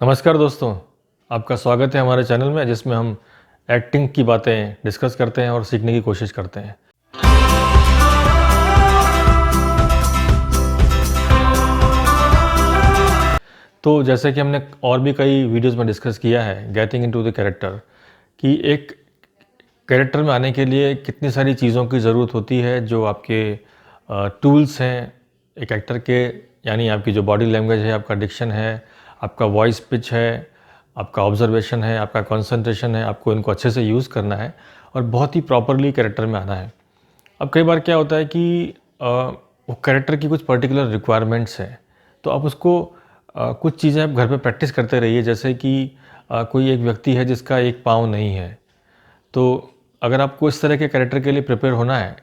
नमस्कार दोस्तों, आपका स्वागत है हमारे चैनल में जिसमें हम एक्टिंग की बातें डिस्कस करते हैं और सीखने की कोशिश करते हैं। तो जैसे कि हमने और भी कई वीडियोस में डिस्कस किया है गेटिंग इनटू द कैरेक्टर कि एक कैरेक्टर में आने के लिए कितनी सारी चीज़ों की ज़रूरत होती है जो आपके टूल्स हैं एक एक्टर के, यानी आपकी जो बॉडी लैंग्वेज है, आपका डिक्शन है, आपका वॉइस पिच है, आपका ऑब्जर्वेशन है, आपका कंसंट्रेशन है, आपको इनको अच्छे से यूज़ करना है और बहुत ही प्रॉपरली कैरेक्टर में आना है। अब कई बार क्या होता है कि वो कैरेक्टर की कुछ पर्टिकुलर रिक्वायरमेंट्स हैं, तो आप उसको कुछ चीज़ें आप घर पे प्रैक्टिस करते रहिए। जैसे कि कोई एक व्यक्ति है जिसका एक पाँव नहीं है, तो अगर आपको इस तरह के कैरेक्टर के लिए प्रिपेयर होना है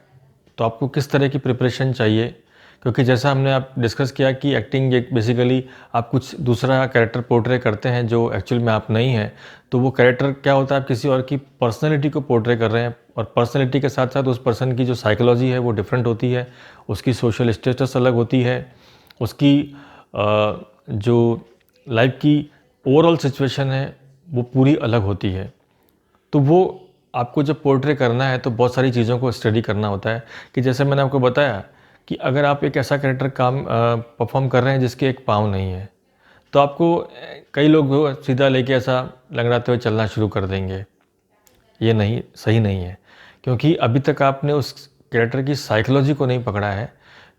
तो आपको किस तरह की प्रिपरेशन चाहिए, क्योंकि जैसा हमने आप डिस्कस किया कि एक्टिंग एक बेसिकली आप कुछ दूसरा कैरेक्टर पोर्ट्रे करते हैं जो एक्चुअल में आप नहीं हैं। तो वो कैरेक्टर क्या होता है, आप किसी और की पर्सनैलिटी को पोर्ट्रे कर रहे हैं और पर्सनैलिटी के साथ साथ उस पर्सन की जो साइकोलॉजी है वो डिफरेंट होती है, उसकी सोशल स्टेटस अलग होती है, उसकी जो लाइफ की ओवरऑल सिचुएशन है वो पूरी अलग होती है। तो वो आपको जब पोर्ट्रे करना है तो बहुत सारी चीज़ों को स्टडी करना होता है कि जैसे मैंने आपको बताया कि अगर आप एक ऐसा कैरेक्टर परफॉर्म कर रहे हैं जिसके एक पाँव नहीं है, तो आपको कई लोग वो सीधा लेके ऐसा लंगड़ाते हुए चलना शुरू कर देंगे। ये नहीं, सही नहीं है, क्योंकि अभी तक आपने उस कैरेक्टर की साइकोलॉजी को नहीं पकड़ा है।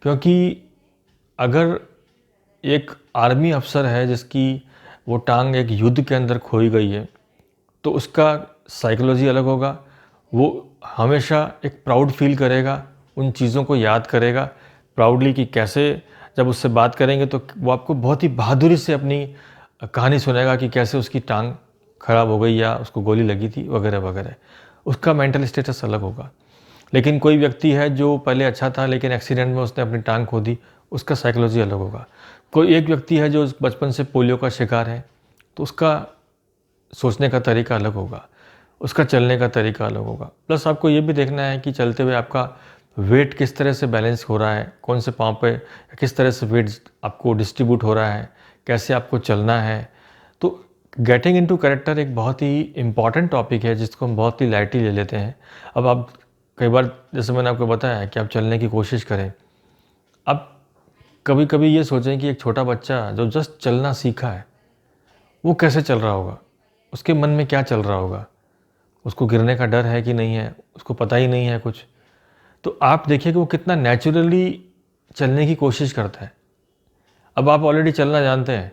क्योंकि अगर एक आर्मी अफसर है जिसकी वो टांग एक युद्ध के अंदर खोई गई है, तो उसका साइकोलॉजी अलग होगा। वो हमेशा एक प्राउड फील करेगा, उन चीज़ों को याद करेगा प्राउडली कि कैसे जब उससे बात करेंगे तो वो आपको बहुत ही बहादुरी से अपनी कहानी सुनाएगा कि कैसे उसकी टांग खराब हो गई या उसको गोली लगी थी वगैरह वगैरह। उसका मेंटल स्टेटस अलग होगा। लेकिन कोई व्यक्ति है जो पहले अच्छा था लेकिन एक्सीडेंट में उसने अपनी टांग खो दी, उसका साइकोलॉजी अलग होगा। कोई एक व्यक्ति है जो बचपन से पोलियो का शिकार है, तो उसका सोचने का तरीका अलग होगा, उसका चलने का तरीका अलग होगा। प्लस आपको ये भी देखना है कि चलते हुए आपका वेट किस तरह से बैलेंस हो रहा है, कौन से पाँव पे किस तरह से वेट आपको डिस्ट्रीब्यूट हो रहा है, कैसे आपको चलना है। तो गेटिंग इनटू कैरेक्टर एक बहुत ही इम्पॉर्टेंट टॉपिक है जिसको हम बहुत ही लाइटली ले लेते हैं। अब आप कई बार, जैसे मैंने आपको बताया है कि आप चलने की कोशिश करें। अब कभी कभी ये सोचें कि एक छोटा बच्चा जो जस्ट चलना सीखा है वो कैसे चल रहा होगा, उसके मन में क्या चल रहा होगा, उसको गिरने का डर है कि नहीं है, उसको पता ही नहीं है कुछ। तो आप देखिए कि वो कितना नेचुरली चलने की कोशिश करता है। अब आप ऑलरेडी चलना जानते हैं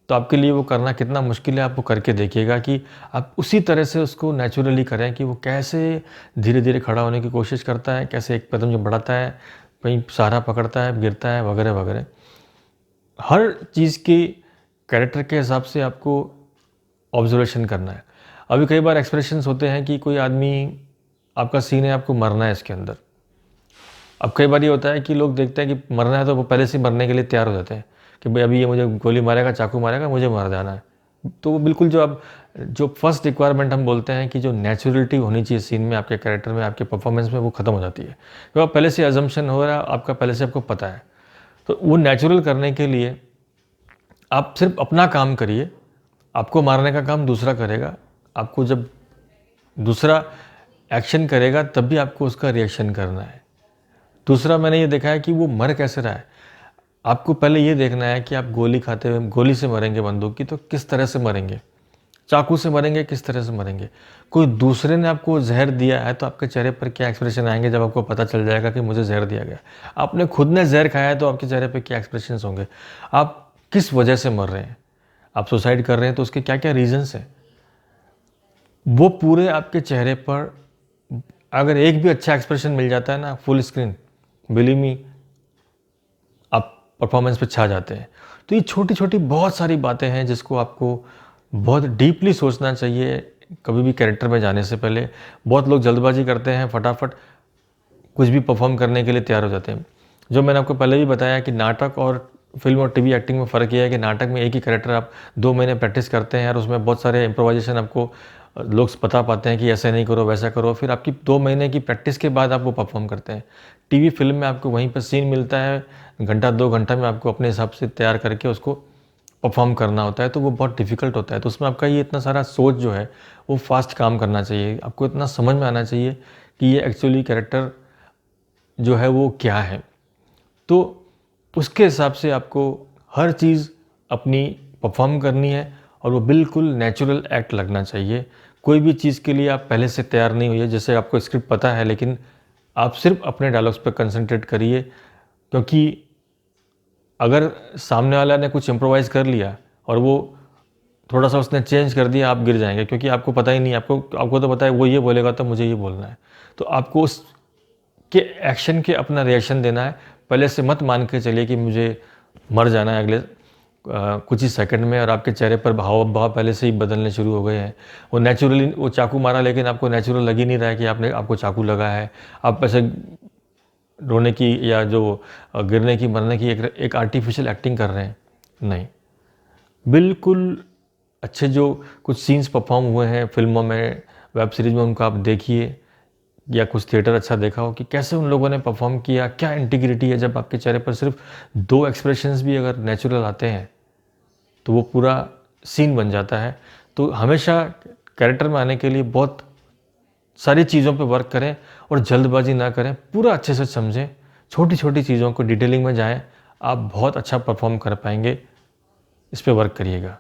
तो आपके लिए वो करना कितना मुश्किल है, आप वो करके देखिएगा कि आप उसी तरह से उसको नेचुरली करें कि वो कैसे धीरे धीरे खड़ा होने की कोशिश करता है, कैसे एक कदम जो बढ़ाता है, कहीं सहारा पकड़ता है, गिरता है वगैरह वगैरह। हर चीज़ की कैरेक्टर के हिसाब से आपको ऑब्जर्वेशन करना है। अभी कई बार एक्सप्रेशंस होते हैं कि कोई आदमी, आपका सीन है, आपको मरना है इसके अंदर। अब कई बार ये होता है कि लोग देखते हैं कि मरना है तो वो पहले से मरने के लिए तैयार हो जाते हैं कि भाई अभी ये मुझे गोली मारेगा, चाकू मारेगा, मुझे मार जाना है। तो वो बिल्कुल जो फर्स्ट रिक्वायरमेंट हम बोलते हैं कि जो नेचुरलिटी होनी चाहिए सीन में, आपके कैरेक्टर में, आपके परफॉर्मेंस में, वो ख़त्म हो जाती है। तो आप पहले से अजम्पशन हो रहा है आपका, पहले से आपको पता है। तो वो नेचुरल करने के लिए आप सिर्फ अपना काम करिए, आपको मारने का काम दूसरा करेगा। आपको जब दूसरा एक्शन करेगा तब भी आपको उसका रिएक्शन करना है। दूसरा मैंने ये देखा है कि वो मर कैसे रहा है। आपको पहले ये देखना है कि आप गोली खाते हुए, गोली से मरेंगे बंदूक की तो किस तरह से मरेंगे, चाकू से मरेंगे किस तरह से मरेंगे, कोई दूसरे ने आपको जहर दिया है तो आपके चेहरे पर क्या एक्सप्रेशन आएंगे जब आपको पता चल जाएगा कि मुझे जहर दिया गया। आपने खुद ने जहर खाया है तो आपके चेहरे पर क्या एक्सप्रेशन होंगे, आप किस वजह से मर रहे हैं, आप सुसाइड कर रहे हैं तो उसके क्या क्या रीजंस हैं, वो पूरे आपके चेहरे पर अगर एक भी अच्छा एक्सप्रेशन मिल जाता है ना, फुल स्क्रीन, बिलीव मी, आप परफॉर्मेंस पे छा जाते हैं। तो ये छोटी छोटी बहुत सारी बातें हैं जिसको आपको बहुत डीपली सोचना चाहिए कभी भी कैरेक्टर में जाने से पहले। बहुत लोग जल्दबाजी करते हैं, फटाफट कुछ भी परफॉर्म करने के लिए तैयार हो जाते हैं। जो मैंने आपको पहले भी बताया कि नाटक और फिल्म और टीवी एक्टिंग में फ़र्क ये है कि नाटक में एक ही कैरेक्टर आप 2 महीने प्रैक्टिस करते हैं और उसमें बहुत सारे इम्प्रोवाइजेशन आपको लोग बता पाते हैं कि ऐसा नहीं करो, वैसा करो, फिर आपकी 2 महीने की प्रैक्टिस के बाद आप वो परफॉर्म करते हैं। टीवी फिल्म में आपको वहीं पर सीन मिलता है, घंटा 2 घंटा में आपको अपने हिसाब से तैयार करके उसको परफॉर्म करना होता है तो वो बहुत डिफ़िकल्ट होता है। तो उसमें आपका ये इतना सारा सोच जो है वो फ़ास्ट काम करना चाहिए। आपको इतना समझ में आना चाहिए कि ये एक्चुअली कैरेक्टर जो है वो क्या है। तो उसके हिसाब से आपको हर चीज़ अपनी परफॉर्म करनी है और वो बिल्कुल नेचुरल एक्ट लगना चाहिए। कोई भी चीज़ के लिए आप पहले से तैयार नहीं होइए। जैसे आपको स्क्रिप्ट पता है लेकिन आप सिर्फ़ अपने डायलॉग्स पे कंसंट्रेट करिए, क्योंकि अगर सामने वाला ने कुछ इम्प्रोवाइज़ कर लिया और वो थोड़ा-सा उसने चेंज कर दिया, आप गिर जाएँगे, क्योंकि आपको पता ही नहीं है। आपको तो पता है वो ये बोलेगा तो मुझे ये बोलना है। तो आपको उसके एक्शन के अपना रिएक्शन देना है। पहले से मत मान के चलिए कि मुझे मर जाना है अगले कुछ ही सेकंड में और आपके चेहरे पर हाव-भाव पहले से ही बदलने शुरू हो गए हैं। वो नेचुरली वो चाकू मारा लेकिन आपको नेचुरल लग ही नहीं रहा है कि आपको चाकू लगा है। आप ऐसे रोने की या जो गिरने की, मरने की एक आर्टिफ़िशियल एक्टिंग कर रहे हैं। नहीं, बिल्कुल अच्छे जो कुछ सीन्स परफ़ॉर्म हुए हैं फ़िल्मों में, वेब सीरीज़ में, उनको आप देखिए, या कुछ थिएटर अच्छा देखा हो कि कैसे उन लोगों ने परफ़ॉर्म किया, क्या इंटीग्रिटी है। जब आपके चेहरे पर सिर्फ़ 2 एक्सप्रेशंस भी अगर नेचुरल आते हैं, तो वो पूरा सीन बन जाता है। तो हमेशा कैरेक्टर में आने के लिए बहुत सारी चीज़ों पे वर्क करें और जल्दबाज़ी ना करें, पूरा अच्छे से समझें, छोटी-छोटी चीज़ों को डिटेलिंग में जाएँ, आप बहुत अच्छा परफ़ॉर्म कर पाएँगे। इस पे वर्क करिएगा।